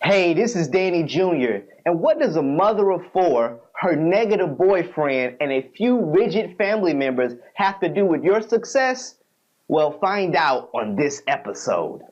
Hey, this is Danny Jr. And what does a mother of four, her negative boyfriend, and a few rigid family members have to do with your success? Well, find out on this episode.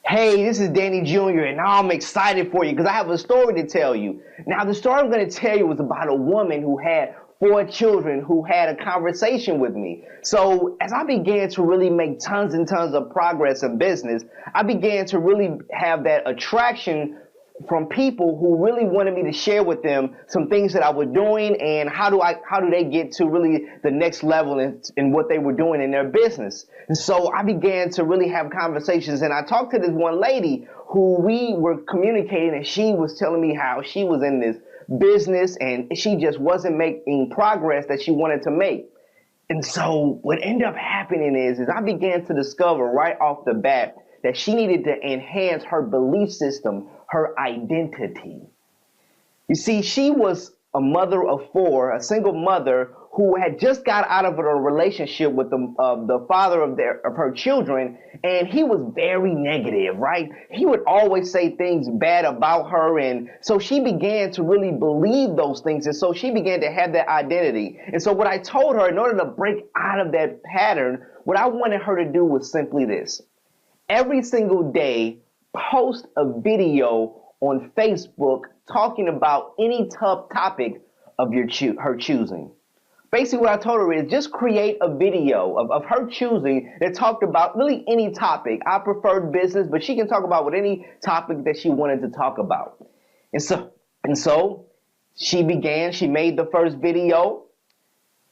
Hey, this is Danny Jr. and now I'm excited for you because I have a story to tell you. Now, the story I'm going to tell you was about a woman who had four children who had a conversation with me. So as I began to really make tons and tons of progress in business, I began to really have that attraction from people who really wanted me to share with them some things that I was doing and how do they get to really the next level in what they were doing in their business. And so I began to really have conversations, and I talked to this one lady who we were communicating, and she was telling me how she was in this business and she just wasn't making progress that she wanted to make. And so what ended up happening is I began to discover right off the bat that she needed to enhance her belief system, her identity. You see, she was a mother of four, a single mother who had just got out of a relationship with the father of her children, and he was very negative, right? He would always say things bad about her, and so she began to really believe those things, and so she began to have that identity. And so what I told her, in order to break out of that pattern, what I wanted her to do was simply this. Every single day, post a video on Facebook talking about any tough topic of her choosing. Basically, what I told her is just create a video of her choosing that talked about really any topic. I preferred business, but she can talk about with any topic that she wanted to talk about. And so she made the first video.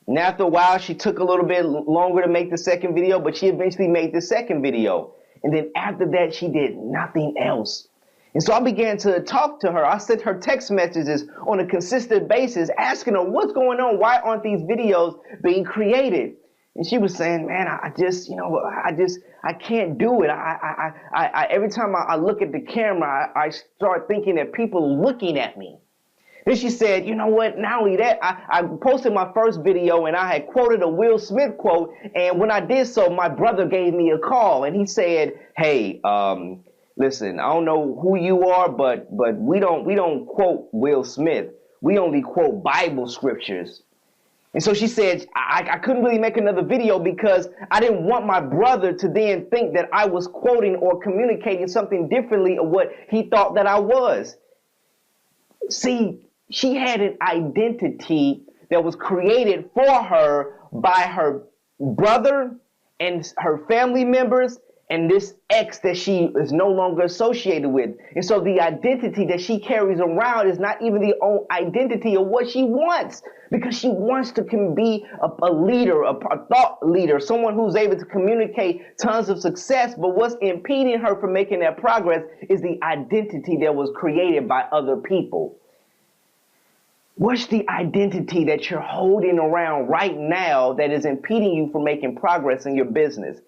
And after a while, she took a little bit longer to make the second video, but she eventually made the second video. And then after that, she did nothing else. And so I began to talk to her. I sent her text messages on a consistent basis, asking her, what's going on? Why aren't these videos being created? And she was saying, man, I can't do it. Every time I look at the camera, I start thinking that people are looking at me. Then she said, you know what, not only that, I posted my first video and I had quoted a Will Smith quote. And when I did so, my brother gave me a call and he said, hey, listen, I don't know who you are, but we don't quote Will Smith. We only quote Bible scriptures. And so she said, I couldn't really make another video because I didn't want my brother to then think that I was quoting or communicating something differently of what he thought that I was. See, she had an identity that was created for her by her brother and her family members and this ex that she is no longer associated with. And so the identity that she carries around is not even the own identity of what she wants, because she wants to be a leader, a thought leader, someone who's able to communicate tons of success. But what's impeding her from making that progress is the identity that was created by other people. What's the identity that you're holding around right now that is impeding you from making progress in your business?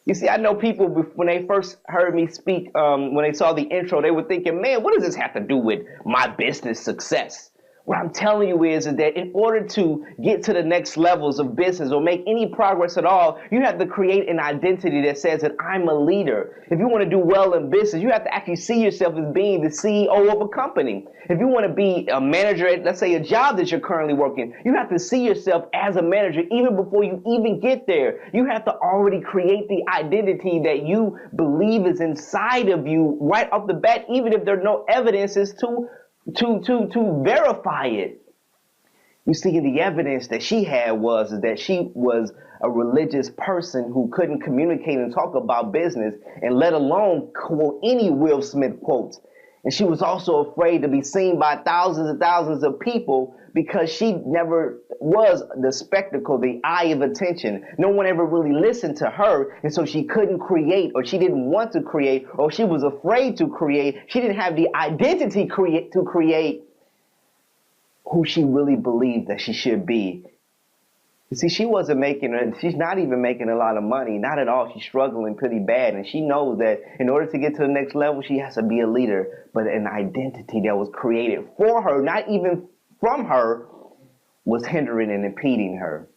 You see, I know people, when they first heard me speak, when they saw the intro, they were thinking, man, what does this have to do with my business success? What I'm telling you is that in order to get to the next levels of business or make any progress at all, you have to create an identity that says that I'm a leader. If you want to do well in business, you have to actually see yourself as being the CEO of a company. If you want to be a manager at, let's say, a job that you're currently working, you have to see yourself as a manager even before you even get there. You have to already create the identity that you believe is inside of you right off the bat, even if there are no evidences to verify it. You see, the evidence that she had was that she was a religious person who couldn't communicate and talk about business, and let alone quote any Will Smith quotes. And she was also afraid to be seen by thousands and thousands of people because she never was the spectacle, the eye of attention. No one ever really listened to her, and so she couldn't create, or she didn't want to create, or she was afraid to create. She didn't have the identity to create who she really believed that she should be You see, she wasn't making, she's not even making a lot of money, not at all. She's struggling pretty bad. And she knows that in order to get to the next level, she has to be a leader. But an identity that was created for her, not even from her, was hindering and impeding her.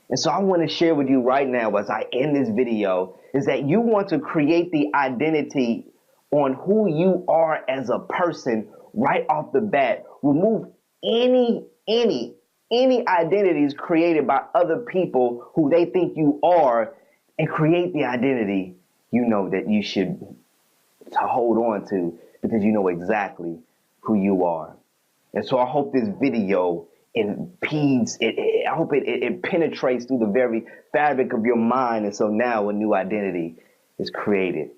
And so I want to share with you right now as I end this video is that you want to create the identity on who you are as a person right off the bat. Remove any identities created by other people who they think you are, and create the identity you know that you should to hold on to, because you know exactly who you are. And so I hope this video impedes it. I hope it penetrates through the very fabric of your mind, and so now a new identity is created.